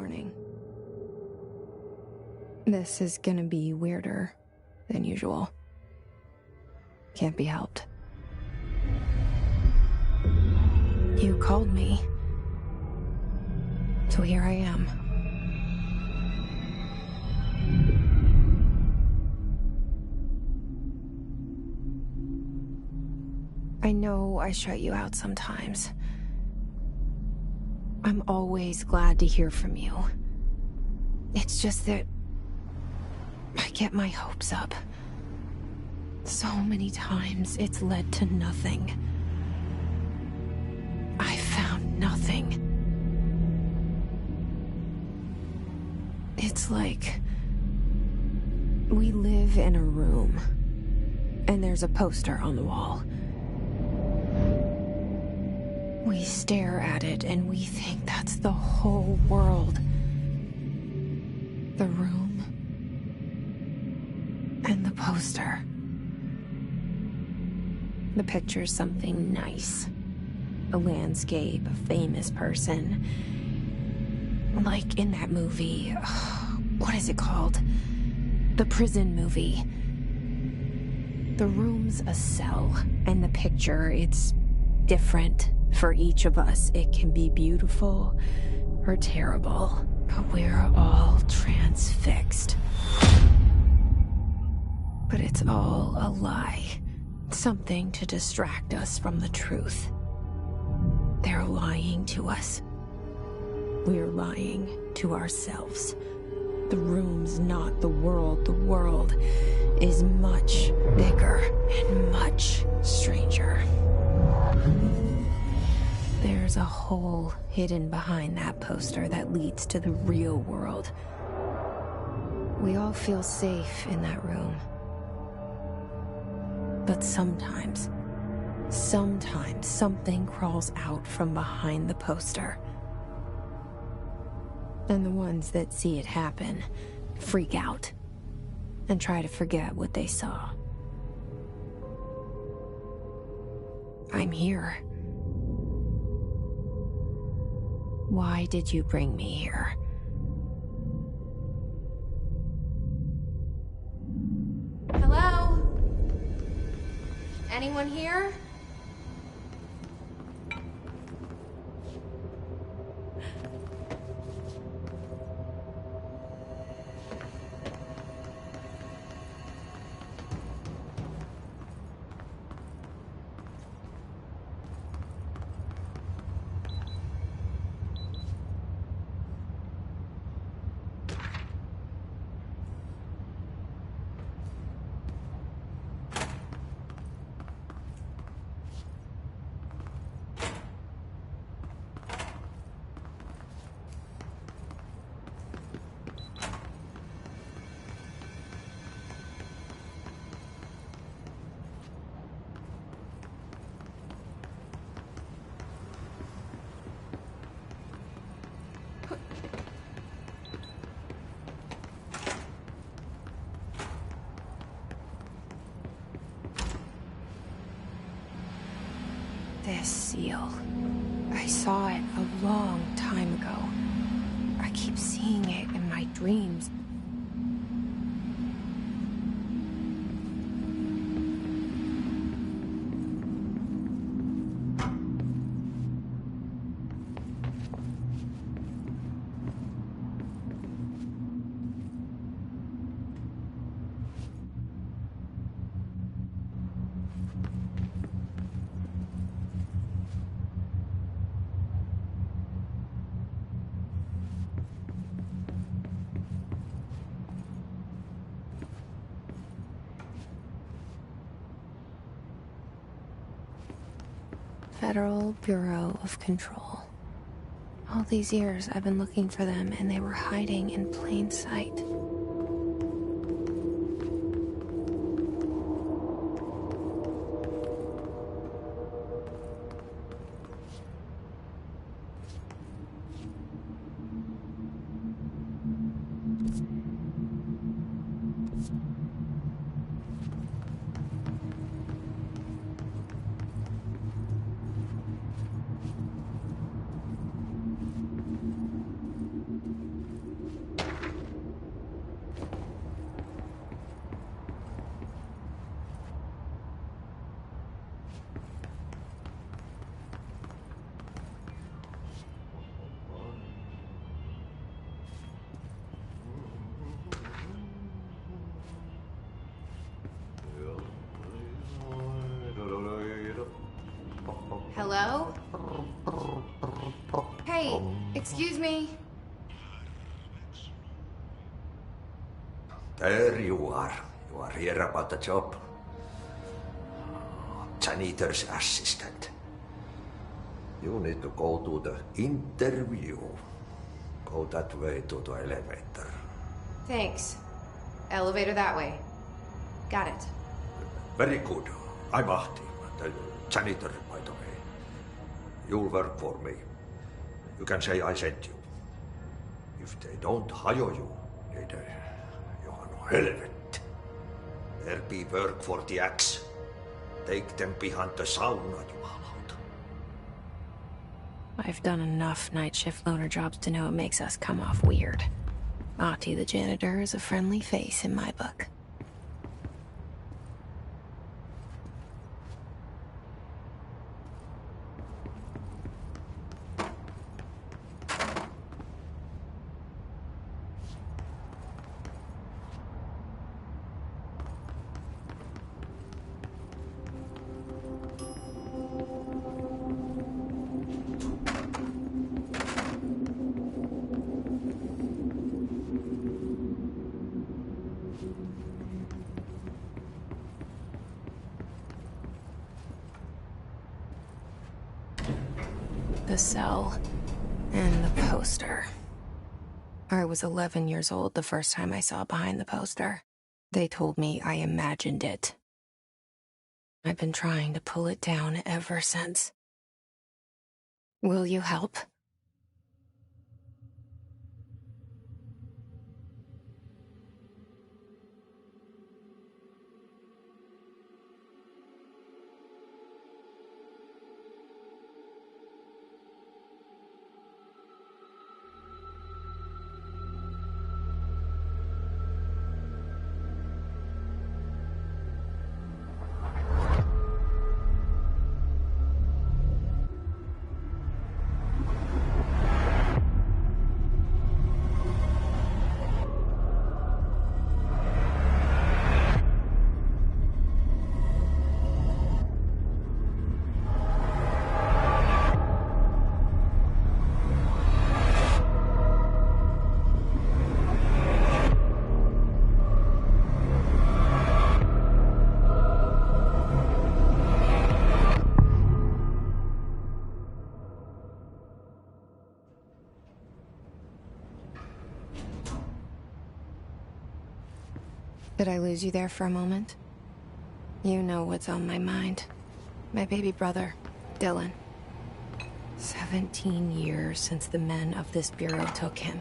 morning. This is gonna be weirder than usual. Can't be helped. You called me. So here I am. I know I shut you out sometimes. I'm always glad to hear from you. It's just that I get my hopes up. So many times it's led to nothing. I found nothing. It's like we live in a room, and there's a poster on the wall. We stare at it and we think that's the whole world. The room and the poster. The picture's something nice. A landscape, a famous person. Like in that movie, what is it called? The prison movie. The room's a cell, and the picture, it's different for each of us. It can be beautiful or terrible, but we're all transfixed. But it's all a lie. Something to distract us from the truth. They're lying to us. We're lying to ourselves. The room's not the world. The world is much bigger and much stranger. There's a hole hidden behind that poster that leads to the real world. We all feel safe in that room. But sometimes something crawls out from behind the poster. And the ones that see it happen freak out and try to forget what they saw. I'm here. Why did you bring me here? Hello? Anyone here? This seal. I saw it a long time ago. I keep seeing it in my dreams. Federal Bureau of Control. All these years I've been looking for them, and they were hiding in plain sight. Hello? Hey, excuse me. There you are. You are here about the job. Janitor's assistant. You need to go to the interview. Go that way to the elevator. Thanks. Elevator that way. Got it. Very good. I'm Ahti, the janitor, by the way. You'll work for me. You can say I sent you. If they don't hire you, you are no helvet. There be work for the axe. Take them behind the sauna, jumalauta. I've done enough night shift loner jobs to know it makes us come off weird. Ahti the janitor is a friendly face in my book. The cell and the poster. I was 11 years old the first time I saw behind the poster. They told me I imagined it. I've been trying to pull it down ever since. Will you help? Did I lose you there for a moment? You know what's on my mind. My baby brother, Dylan. 17 years since the men of this bureau took him.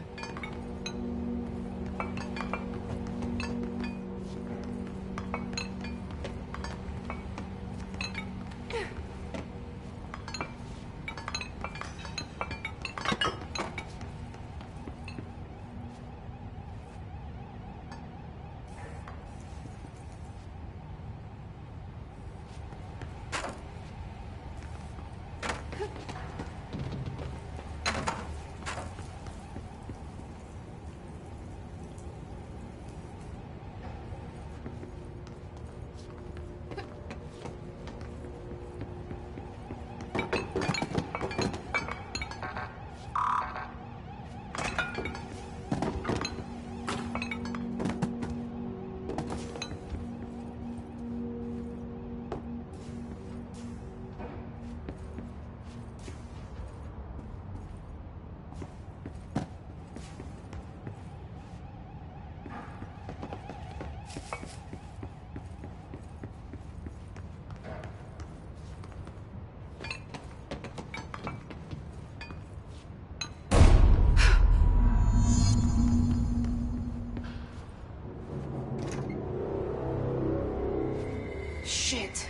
Shit.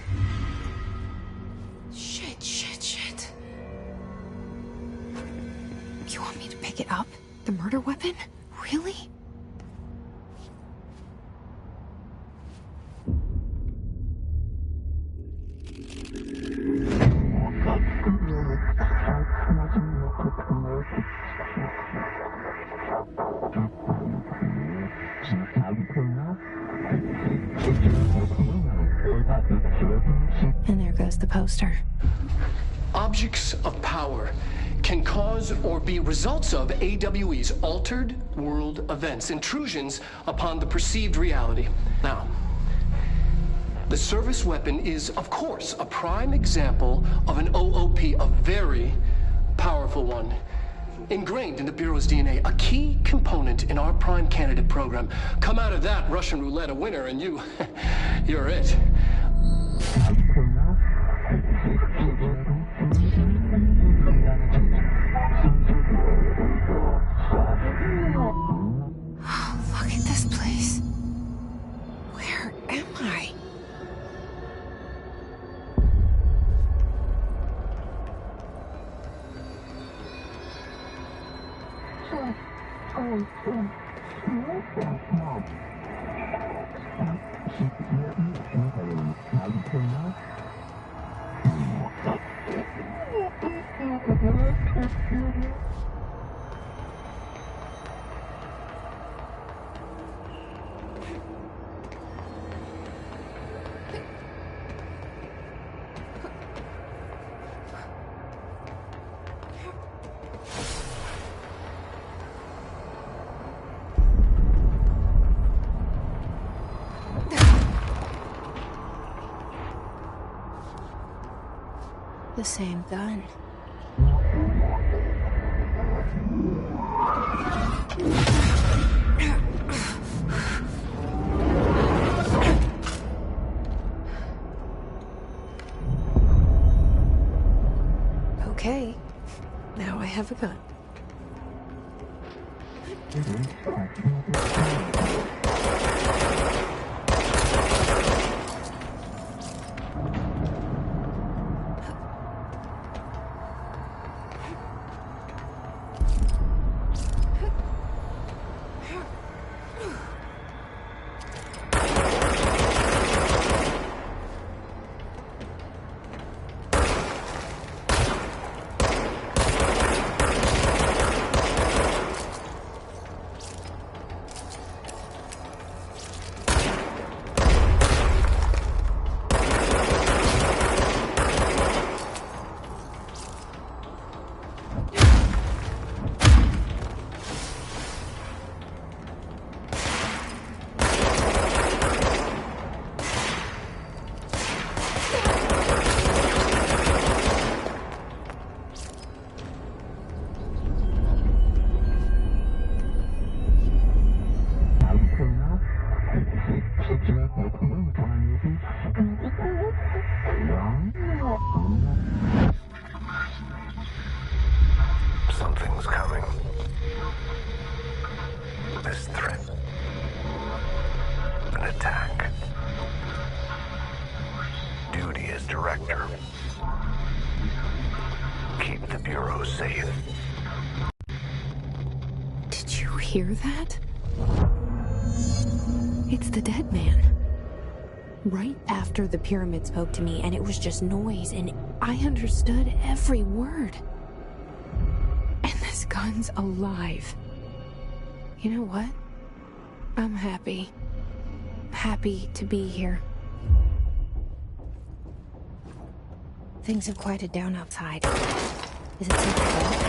Shit. You want me to pick it up? The murder weapon? Really? And there goes the poster. objects of power can cause or be results of AWE's altered world events, intrusions upon the perceived reality. Now, the service weapon is, of course, a prime example of an OOP, a very powerful one. Ingrained in the Bureau's DNA, a key component in our prime candidate program. Come out of that Russian roulette a winner and you're it. Oh, look at this place. Where am I? The same gun. Okay, now I have a gun. Something's coming. This threat. An attack. Duty as director. Keep the Bureau safe. Did you hear that? It's the dead man. Right after the pyramid spoke to me, and it was just noise, and I understood every word. And this gun's alive. You know what? I'm happy. Happy to be here. Things have quieted down outside. Is it safe to go?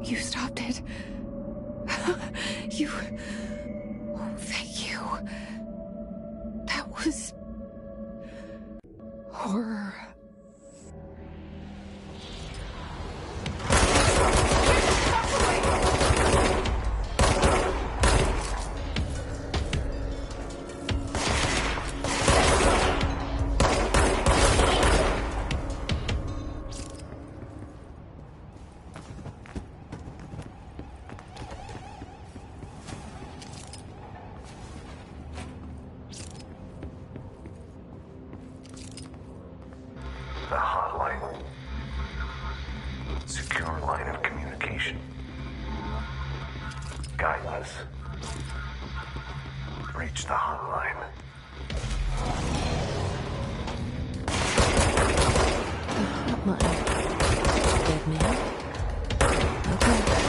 You stopped it. You... Oh, thank you. That was... horror. a hotline. Secure line of communication. Guidance. Reach the hotline. Hotline. Dead man? Okay.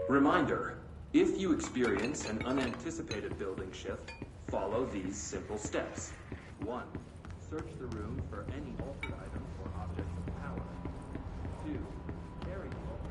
Reminder, if you experience an unanticipated building shift, follow these simple steps. 1. Search the room for any altered items or objects of power. 2. Carry the altered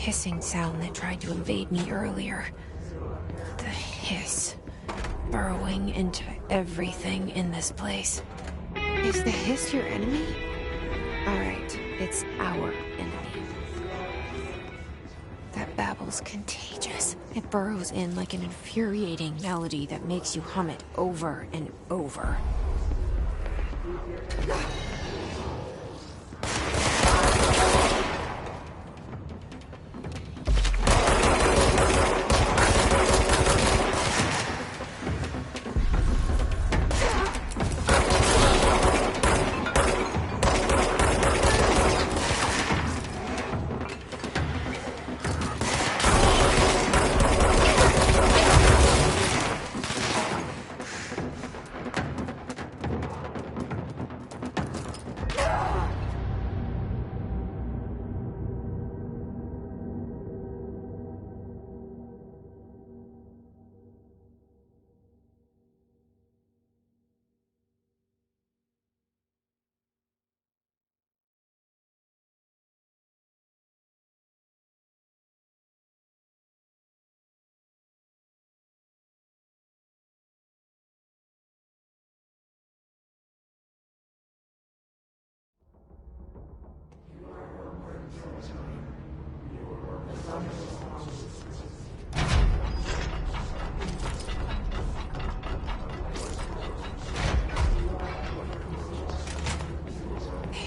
Hissing sound that tried to invade me earlier. The hiss. Burrowing into everything in this place. Is the hiss your enemy? Alright, it's our enemy. That babble's contagious. It burrows in like an infuriating melody that makes you hum it over and over.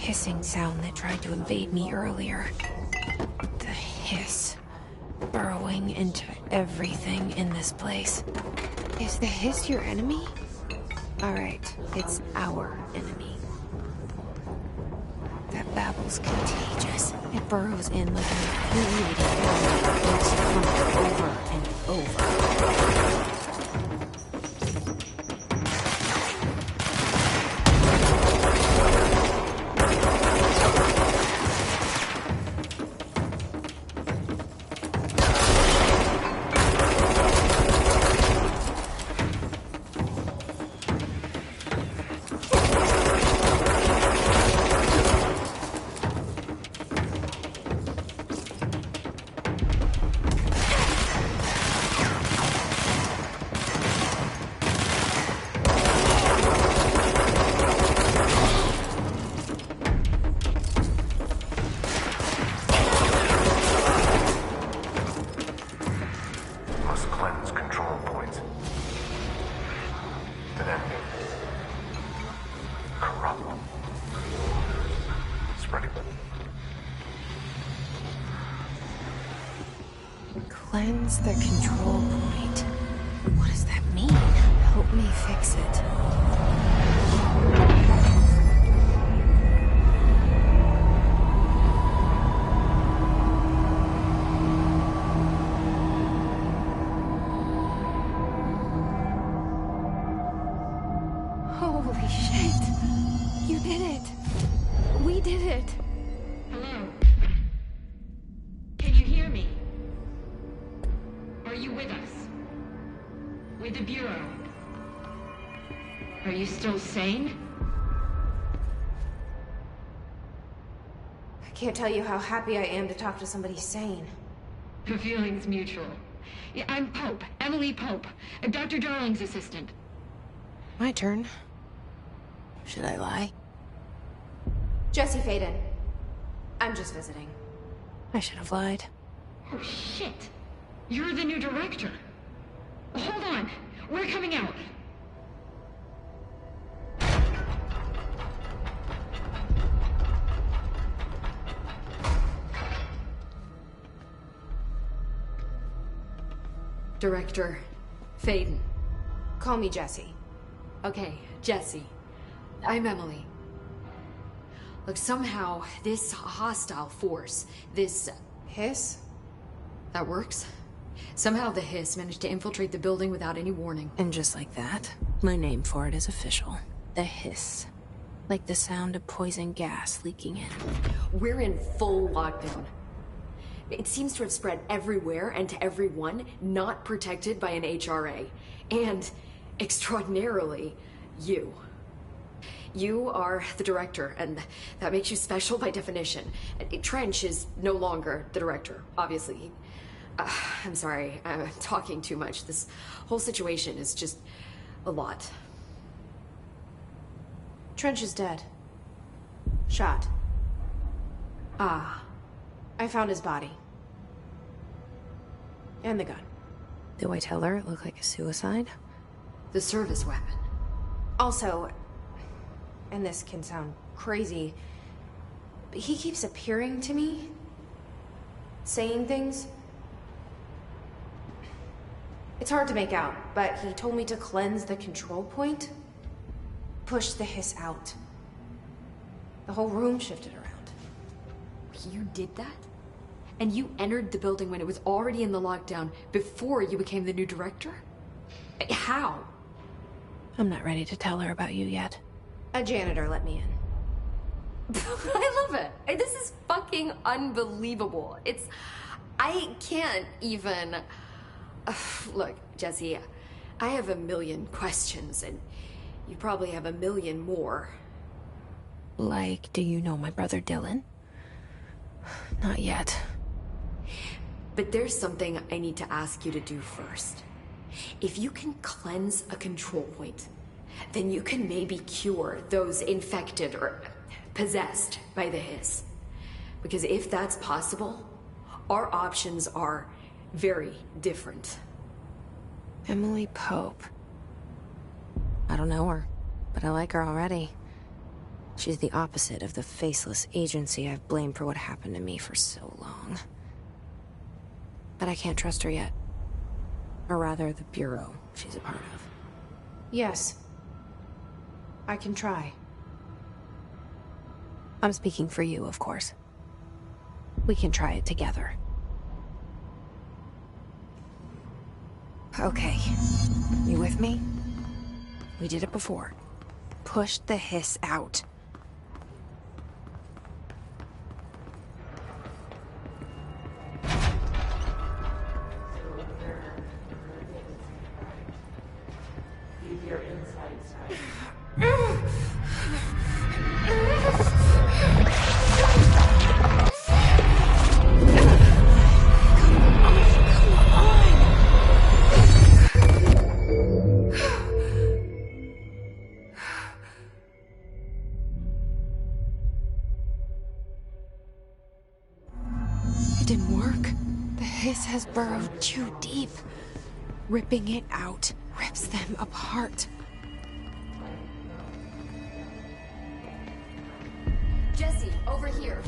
hissing sound that tried to invade me earlier. The hiss. Burrowing into everything in this place. Is the hiss your enemy? Alright, it's our enemy. That babble's contagious. It burrows in like an infuriating animal that makes you come over and over. Cleanse the control point. What does that mean? Help me fix it. Holy shit! You did it! We did it! Hello? Can you hear me? Are you with us? With the Bureau? Are you still sane? I can't tell you how happy I am to talk to somebody sane. The feeling's mutual. Yeah, I'm Pope, Emily Pope, Dr. Darling's assistant. My turn. Should I lie? Jesse Faden. I'm just visiting. I should have lied. Oh, shit. You're the new director. Hold on. We're coming out. Director Faden. Call me Jesse. Okay, Jesse. I'm Emily. Look, somehow this hostile force, this... Hiss? That works? Somehow the hiss managed to infiltrate the building without any warning. And just like that, my name for it is official. The hiss. Like the sound of poison gas leaking in. We're in full lockdown. It seems to have spread everywhere and to everyone not protected by an HRA. And, extraordinarily, you. You are the director, and that makes you special by definition. Trench is no longer the director, obviously. I'm sorry, I'm talking too much. This whole situation is just a lot. Trench is dead. Shot. Ah. I found his body. And the gun. Do I tell her it looked like a suicide? The service weapon. Also, and this can sound crazy, but he keeps appearing to me. Saying things. It's hard to make out, but he told me to cleanse the control point. Push the hiss out. The whole room shifted around. You did that? And you entered the building when it was already in the lockdown before you became the new director? How? I'm not ready to tell her about you yet. A janitor let me in. I love it. This is fucking unbelievable. I can't even... Look, Jesse, I have a million questions, and you probably have a million more. Like, do you know my brother Dylan? Not yet. But there's something I need to ask you to do first. If you can cleanse a control point, then you can maybe cure those infected or possessed by the hiss. Because if that's possible, our options are very different. Emily Pope. I don't know her, but I like her already. She's the opposite of the faceless agency I've blamed for what happened to me for so long. But I can't trust her yet. Or rather, the Bureau she's a part of. Yes. I can try. I'm speaking for you, of course. We can try it together. Okay. You with me? We did it before. Push the hiss out. It didn't work. The hiss has burrowed too deep. Ripping it out rips them apart. Jesse, over here.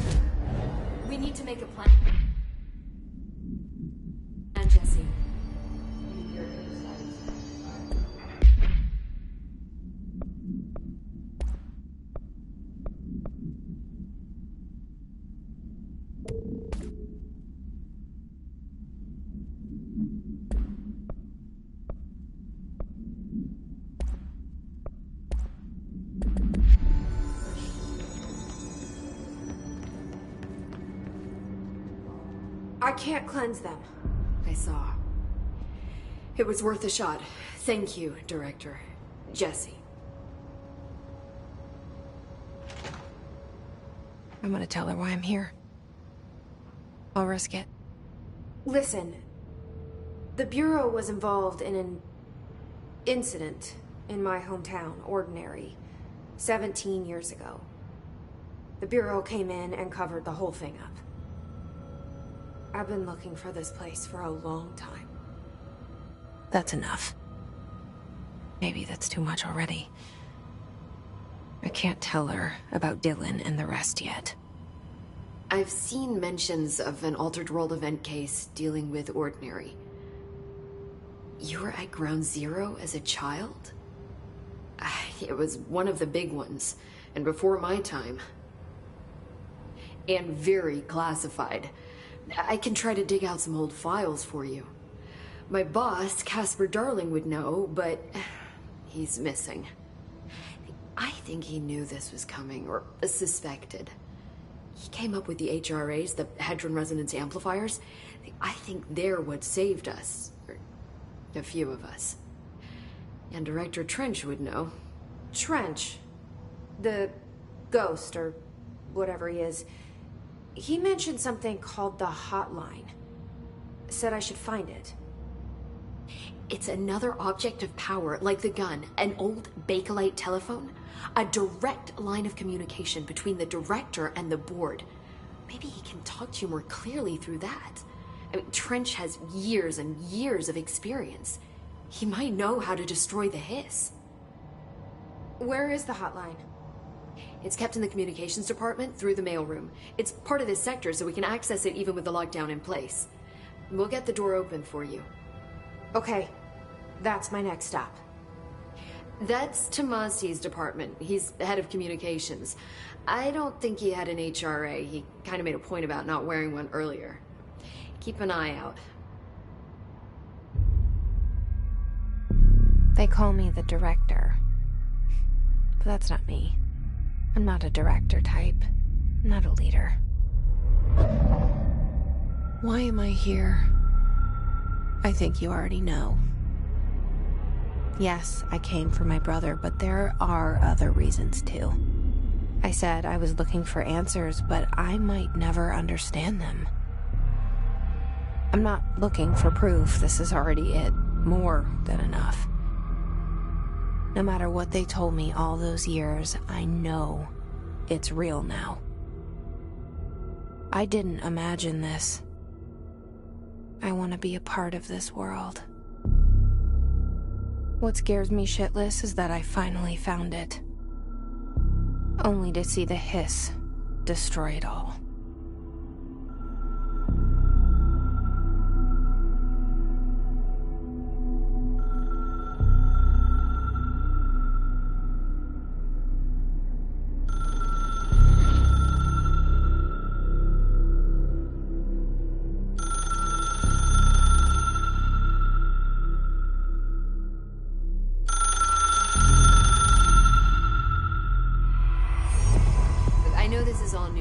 We need to make a plan. And Jesse. I can't cleanse them. I saw. It was worth a shot. Thank you, Director. Jesse. I'm gonna tell her why I'm here. I'll risk it. Listen. The Bureau was involved in an incident in my hometown, Ordinary, 17 years ago. The Bureau came in and covered the whole thing up. I've been looking for this place for a long time. That's enough. Maybe that's too much already. I can't tell her about Dylan and the rest yet. I've seen mentions of an Altered World event case dealing with Ordinary. You were at Ground Zero as a child? It was one of the big ones, and before my time. And very classified. I can try to dig out some old files for you. My boss, Casper Darling, would know, but he's missing. I think he knew this was coming, or suspected. He came up with the HRAs, the Hadron Resonance Amplifiers. I think they're what saved us. Or a few of us. And Director Trench would know. Trench. The ghost, or whatever he is. He mentioned something called the Hotline. Said I should find it. It's another object of power, like the gun, an old Bakelite telephone. A direct line of communication between the director and the board. Maybe he can talk to you more clearly through that. I mean, Trench has years and years of experience. He might know how to destroy the hiss. Where is the hotline? It's kept in the communications department through the mailroom. It's part of this sector, so we can access it even with the lockdown in place. We'll get the door open for you. Okay, that's my next stop. That's Tomasi's department. He's the head of communications. I don't think he had an HRA. He kind of made a point about not wearing one earlier. Keep an eye out. They call me the director. But that's not me. I'm not a director type. I'm not a leader. Why am I here? I think you already know. Yes, I came for my brother, but there are other reasons too. I said I was looking for answers, but I might never understand them. I'm not looking for proof. This is already it. More than enough. No matter what they told me all those years, I know it's real now. I didn't imagine this. I want to be a part of this world. What scares me shitless is that I finally found it. Only to see the hiss destroy it all.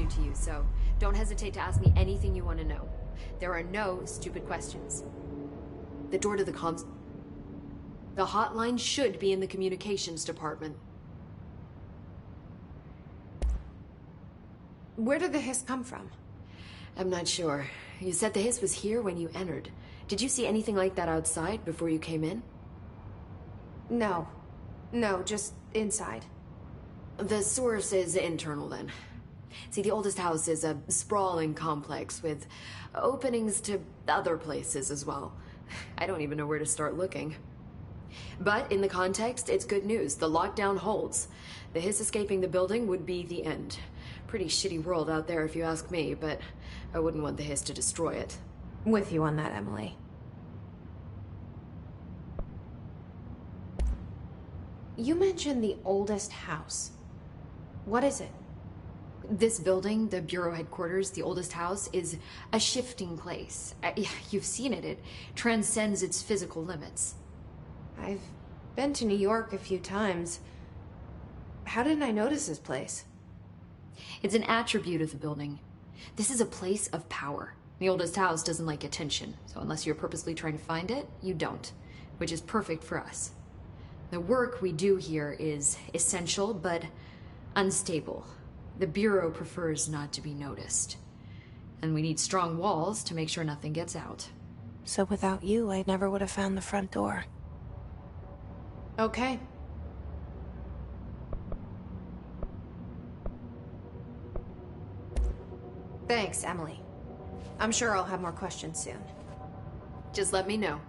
To you, so don't hesitate to ask me anything you want to know. There are no stupid questions. The door to the comms... The hotline should be in the communications department. Where did the hiss come from? I'm not sure. You said the hiss was here when you entered. Did you see anything like that outside before you came in? No. No, just inside. The source is internal, then. See, the oldest house is a sprawling complex with openings to other places as well. I don't even know where to start looking. But in the context, it's good news. The lockdown holds. The hiss escaping the building would be the end. Pretty shitty world out there if you ask me, but I wouldn't want the hiss to destroy it. With you on that, Emily. You mentioned the oldest house. What is it? This building, the Bureau headquarters, the oldest house, is a shifting place. You've seen it. It transcends its physical limits. I've been to New York a few times. How didn't I notice this place? It's an attribute of the building. This is a place of power. The oldest house doesn't like attention, so unless you're purposely trying to find it, you don't, which is perfect for us. The work we do here is essential, but unstable. The Bureau prefers not to be noticed. And we need strong walls to make sure nothing gets out. So without you, I never would have found the front door. Okay. Thanks, Emily. I'm sure I'll have more questions soon. Just let me know.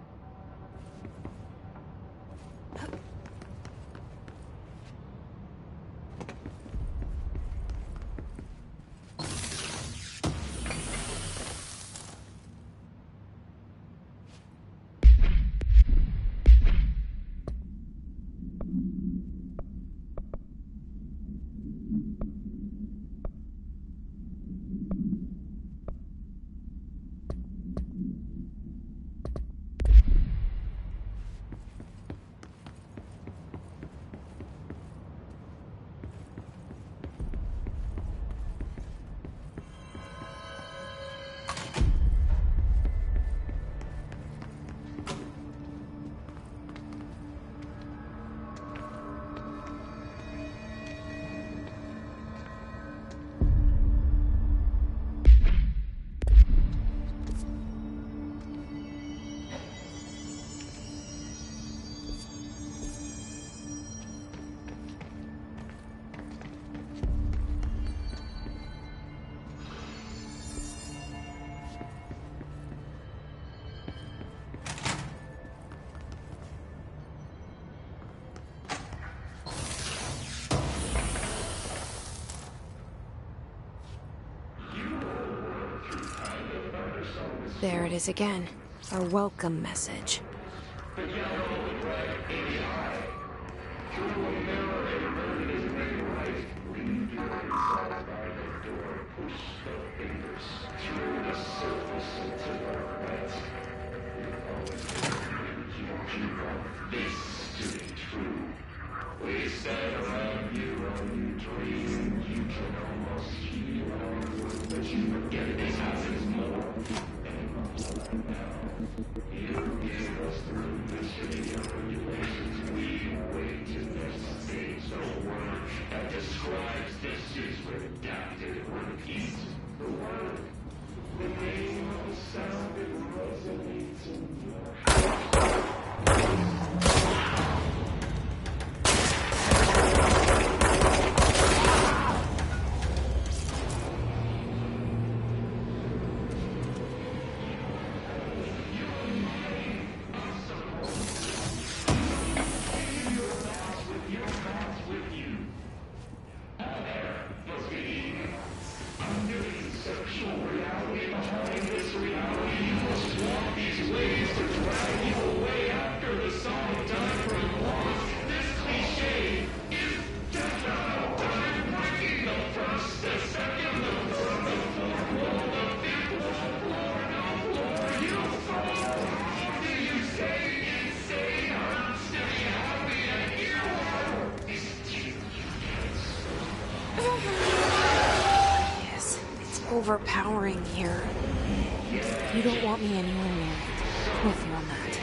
There it is again. Our welcome message. Yes, it's overpowering here. You don't want me anywhere near it. With you on that.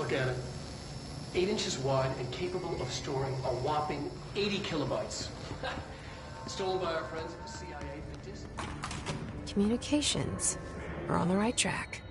Look at it. 8 inches wide and capable of storing a whopping 80 kilobytes. Stolen by our friends at the CIA for Disney. Communications. We're on the right track.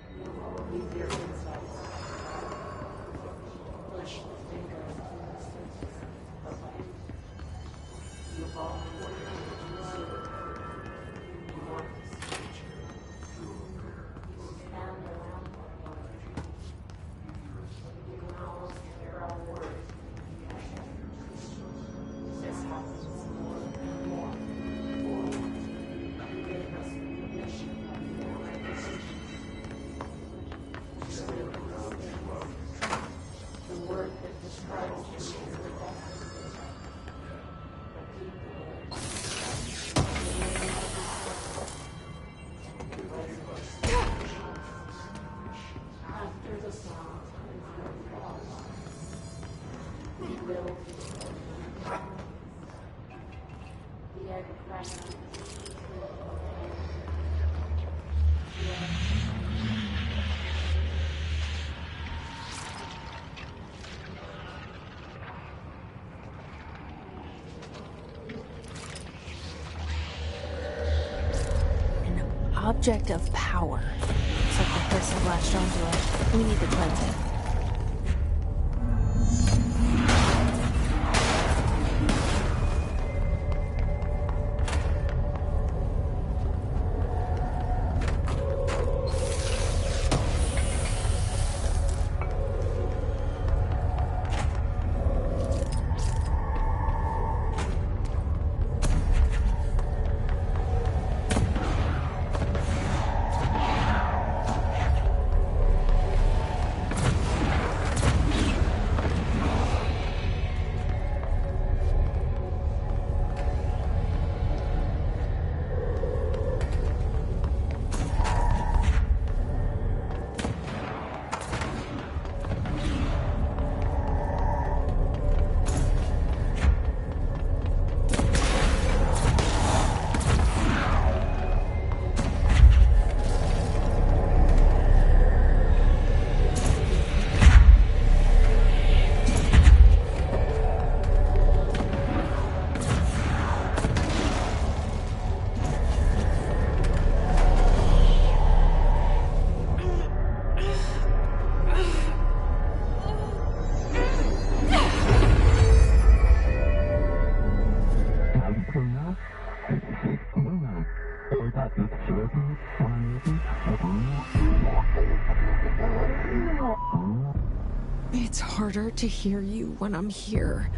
Object of power. Looks like the hiss have latched onto it. We need to cleanse it. It's harder to hear you when I'm here.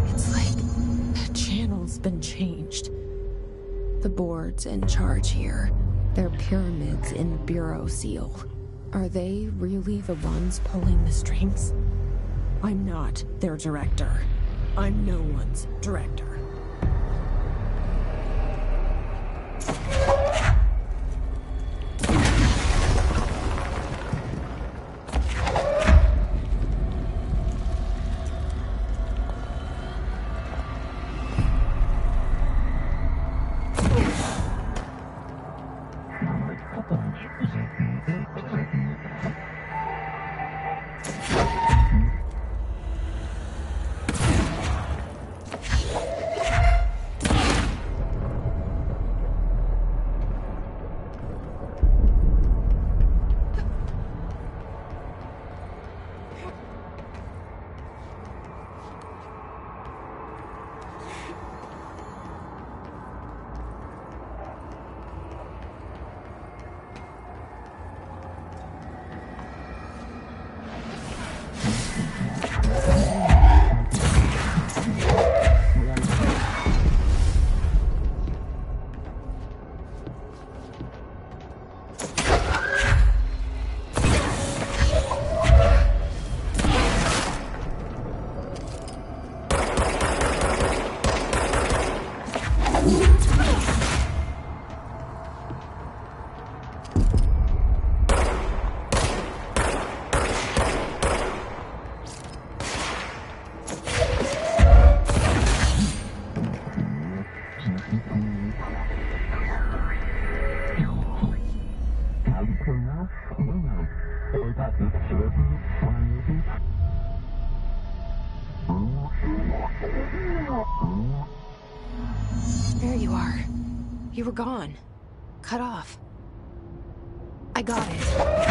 It's like the channel's been changed. The board's in charge here. They're pyramids in the Bureau seal. Are they really the ones pulling the strings? I'm not their director. I'm no one's director. There you are. You were gone. Cut off. I got it.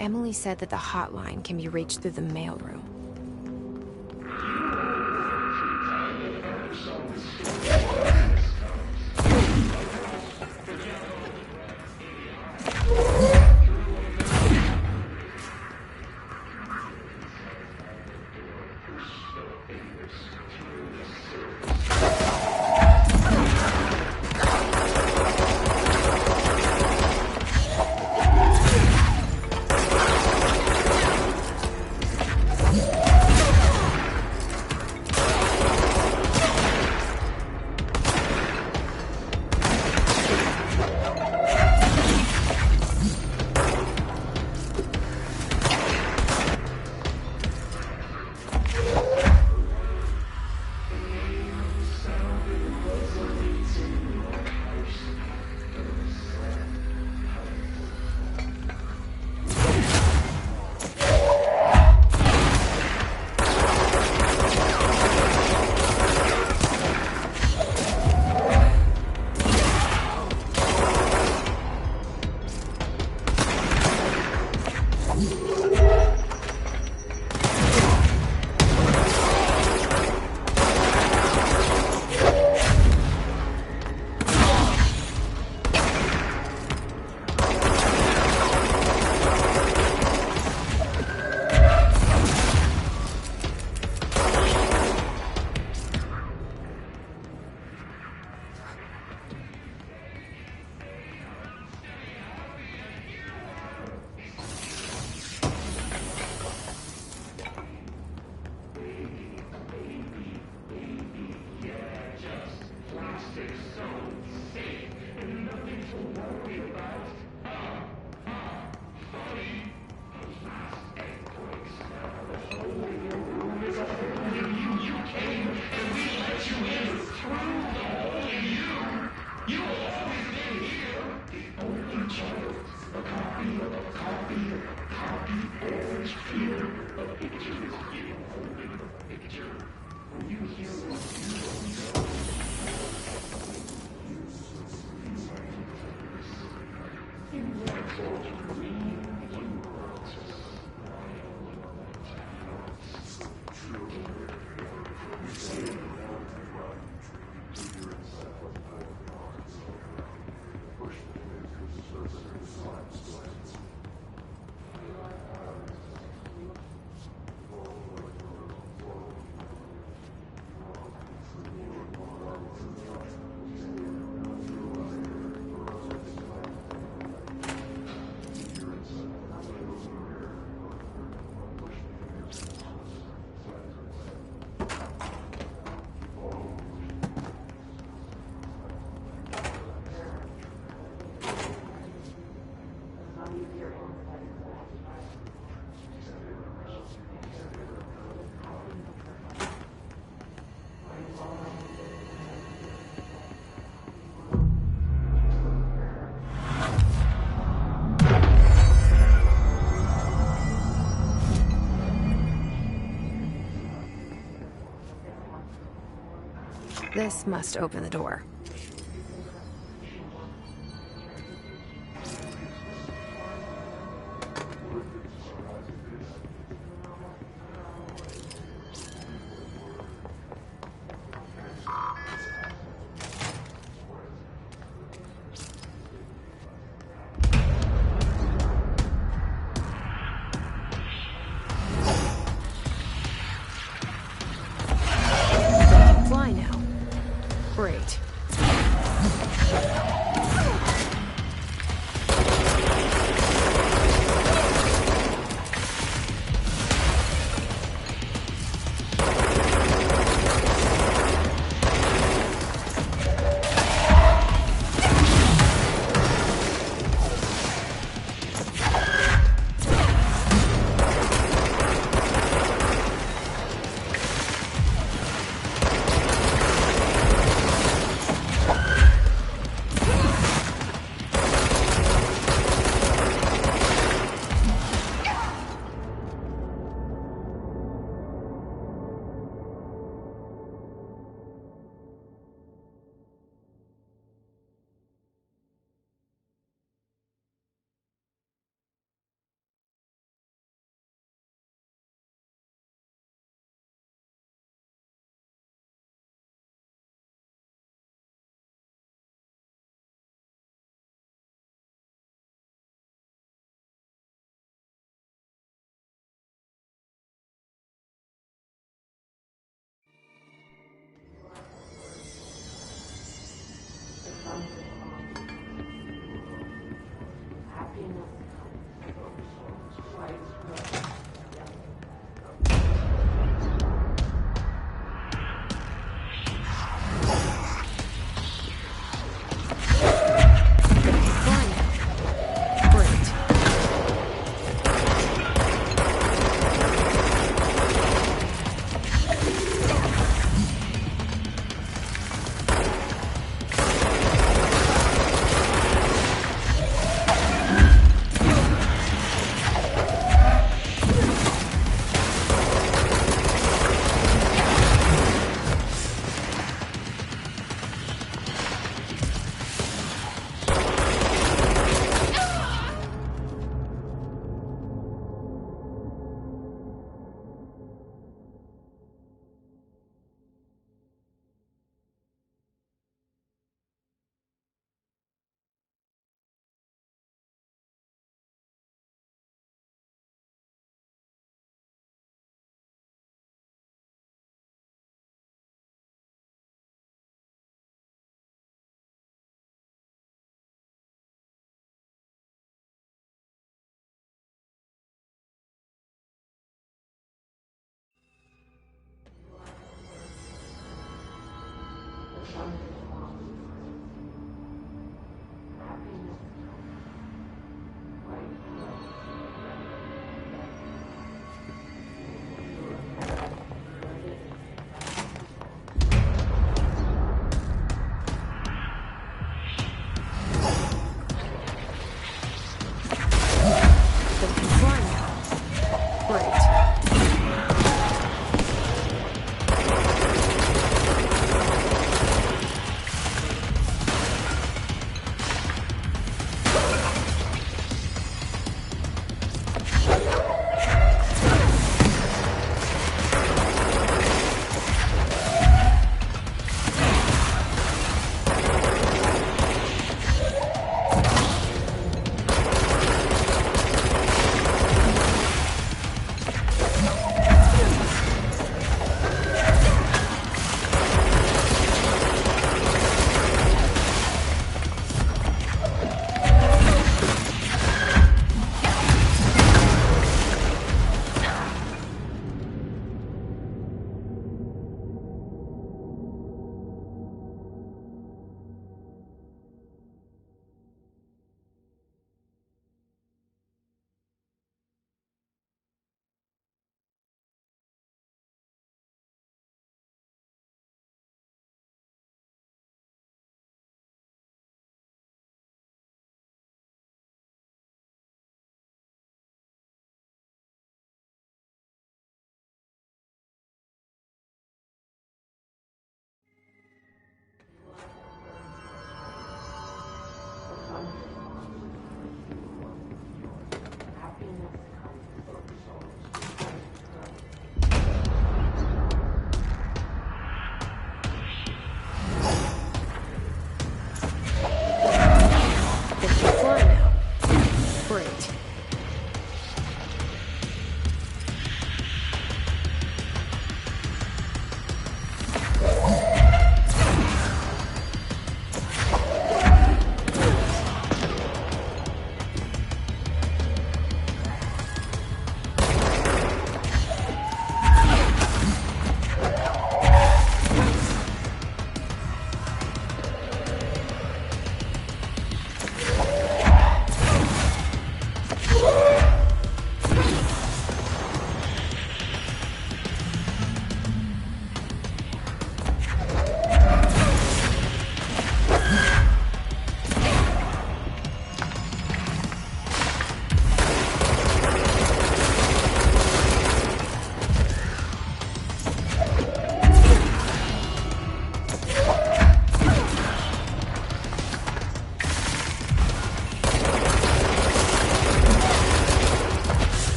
Emily said that the hotline can be reached through the mailroom. This must open the door. Fly now. Great. Great.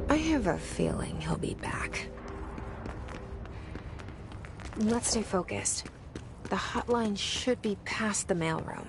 I have a feeling he'll be back. Let's stay focused. The hotline should be past the mailroom.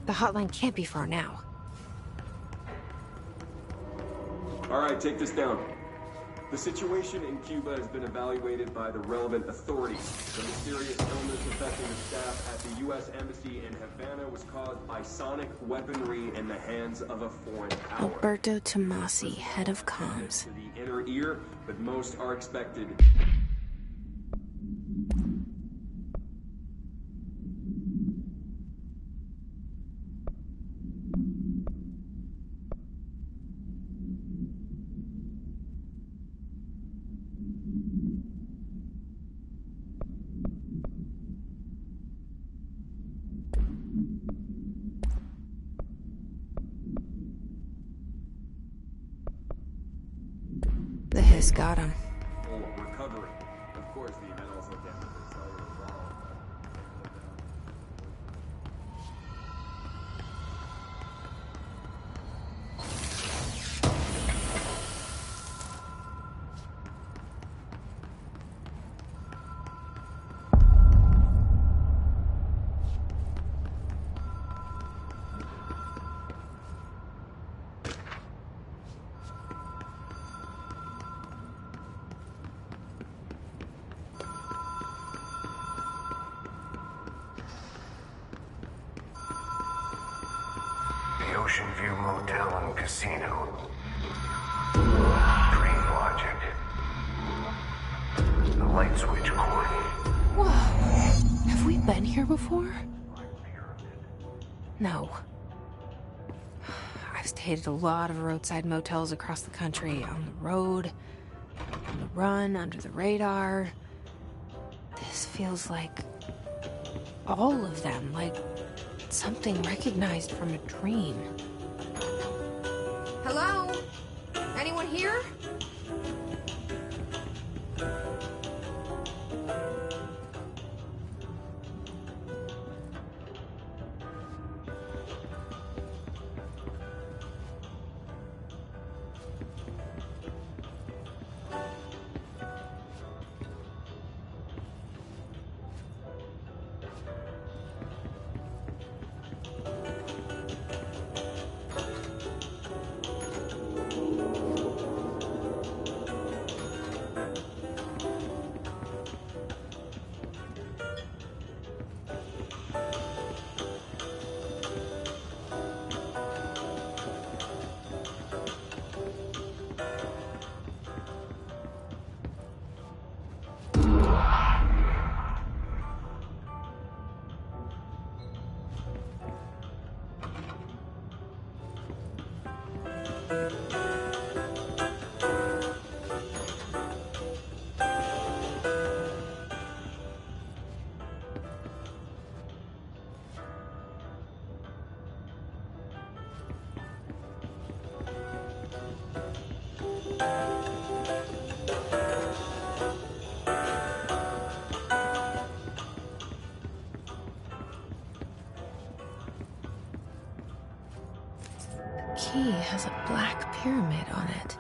The hotline can't be far now. All right, take this down. The situation in Cuba has been evaluated by the relevant authorities. The mysterious illness affecting the staff at the U.S. Embassy in Havana was caused by sonic weaponry in the hands of a foreign power. Alberto Tomasi, head of comms. To the inner ear, but most are expected. The hiss got him. Recovery. Of course, the event also damaged the cellular wall. Ocean View Motel and Casino. Dream Logic. The light switch cord. Whoa. Have we been here before? No. I've stayed at a lot of roadside motels across the country, on the road, On the run, under the radar. This feels like all of them, like something recognized from a dream. Hello? Anyone here? Key has a black pyramid on it.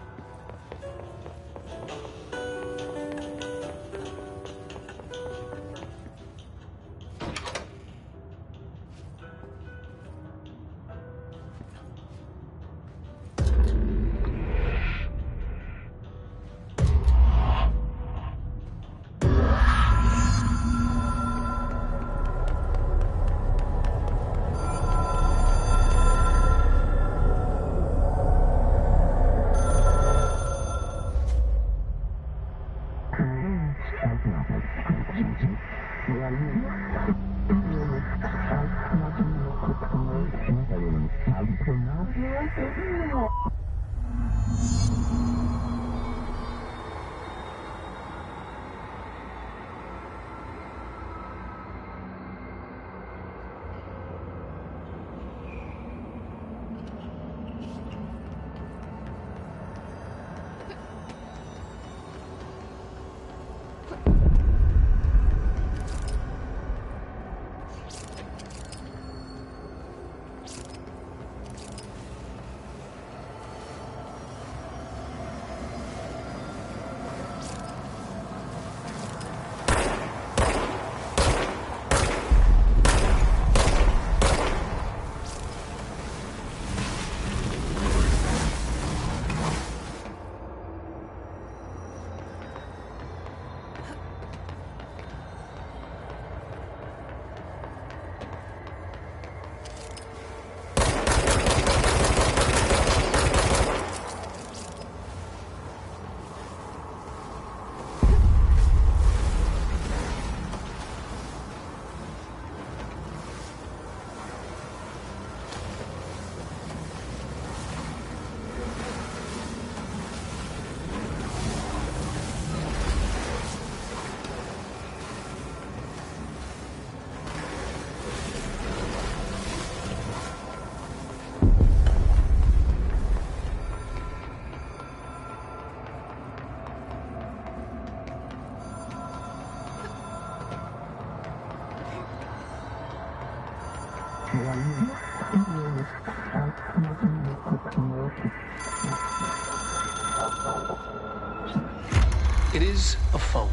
It is a phone.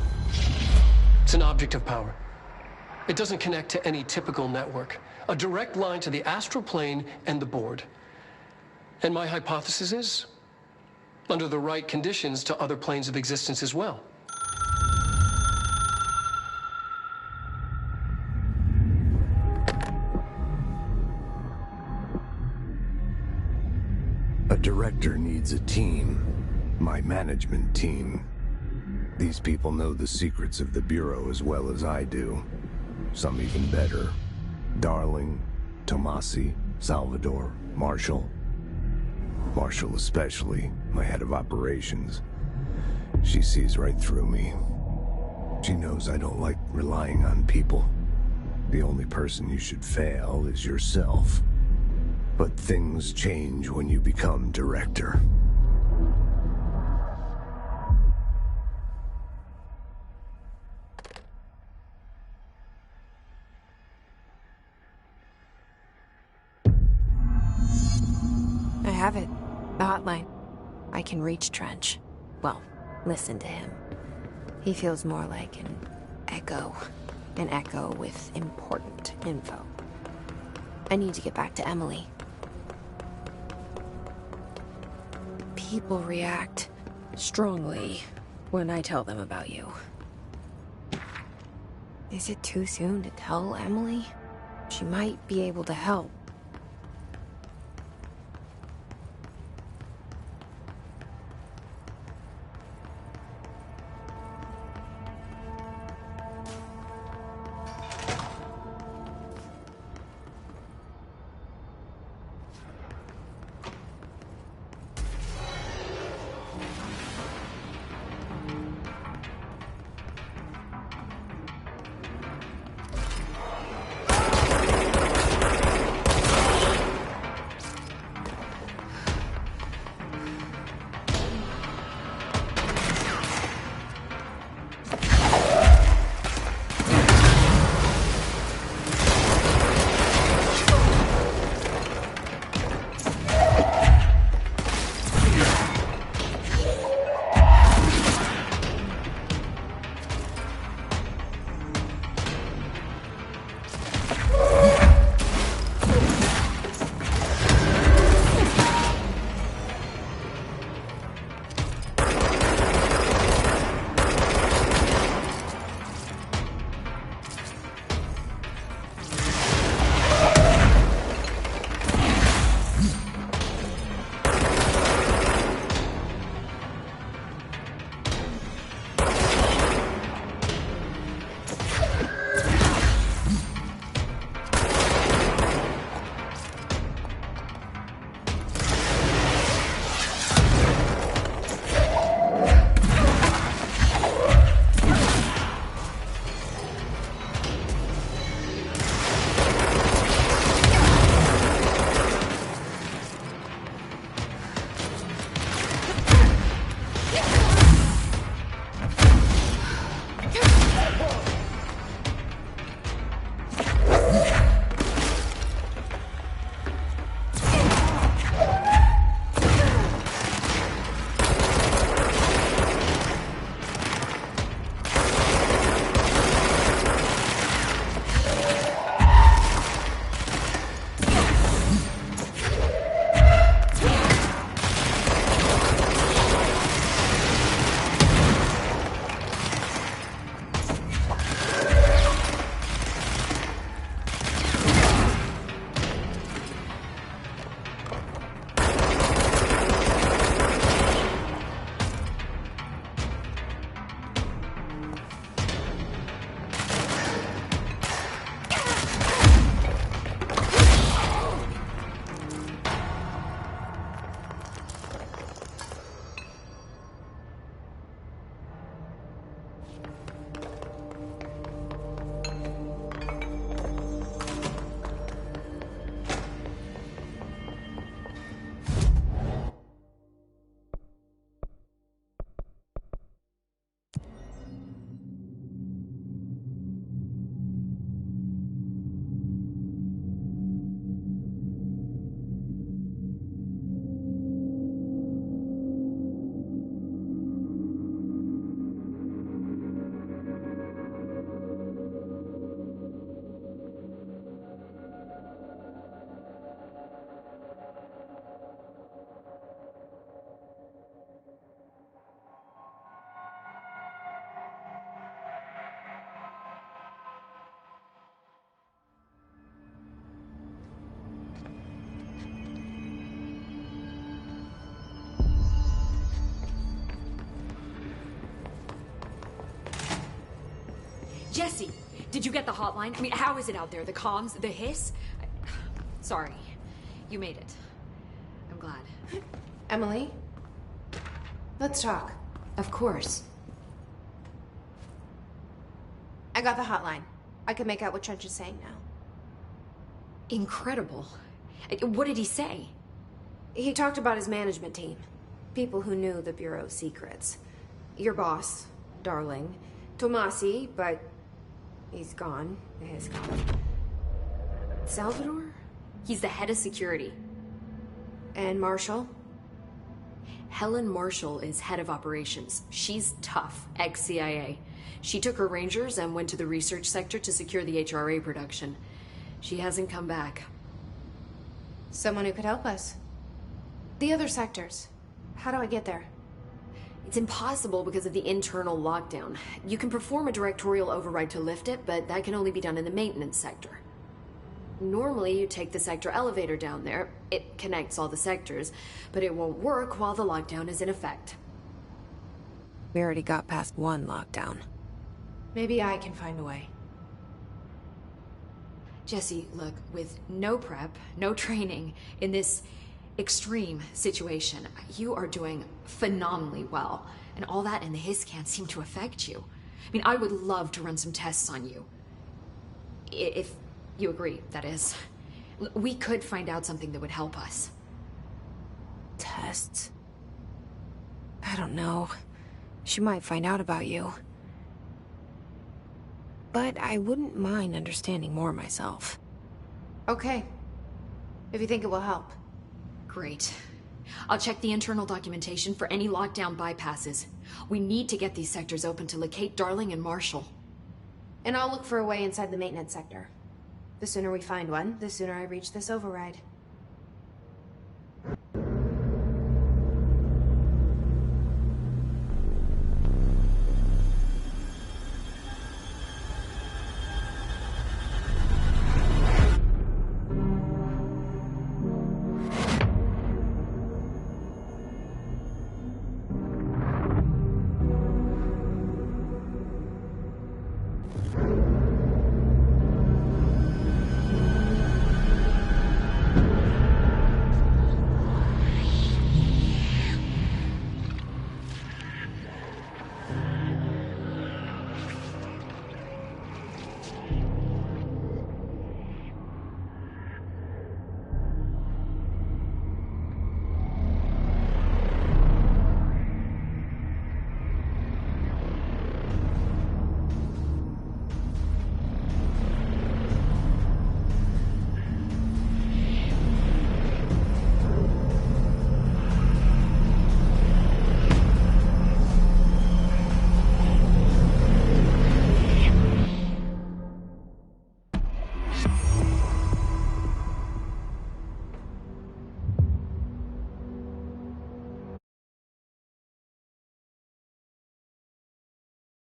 It's an object of power. It doesn't connect to any typical network. A direct line to the astral plane and the board. And my hypothesis is, under the right conditions, to other planes of existence as well. A director needs a team. My management team. These people know the secrets of the Bureau as well as I do. Some even better. Darling, Tomasi, Salvador, Marshall. Marshall especially, my head of operations. She sees right through me. She knows I don't like relying on people. The only person you should fail is yourself. But things change when you become director. I have it. The hotline. I can reach Trench. Well, listen to him. He feels more like an echo. An echo with important info. I need to get back to Emily. People react strongly when I tell them about you. Is it too soon to tell Emily? She might be able to help. Jesse, did you get the hotline? I mean, how is it out there? The comms? The hiss? Sorry. You made it. I'm glad. Emily? Let's talk. Of course. I got the hotline. I can make out what Trench is saying now. Incredible. What did he say? He talked about his management team. People who knew the Bureau's secrets. Your boss, Darling. Tomasi, but he's gone. He's gone. Salvador? He's the head of security. And Marshall? Helen Marshall is head of operations. She's tough, ex-CIA. She took her Rangers and went to the research sector to secure the HRA production. She hasn't come back. Someone who could help us. The other sectors. How do I get there? It's impossible because of the internal lockdown. You can perform a directorial override to lift it, but that can only be done in the maintenance sector. Normally, you take the sector elevator down there. It connects all the sectors, but it won't work while the lockdown is in effect. We already got past one lockdown. Maybe I can find a way. Jesse, look, with no prep, no training, in this extreme situation, you are doing phenomenally well. And all that and the hiss can't seem to affect you. I mean, I would love to run some tests on you. If you agree, that is. We could find out something that would help us. Tests? I don't know. She might find out about you. But I wouldn't mind understanding more myself. Okay. If you think it will help. Great. I'll check the internal documentation for any lockdown bypasses. We need to get these sectors open to locate Darling and Marshall. And I'll look for a way inside the maintenance sector. The sooner we find one, the sooner I reach this override.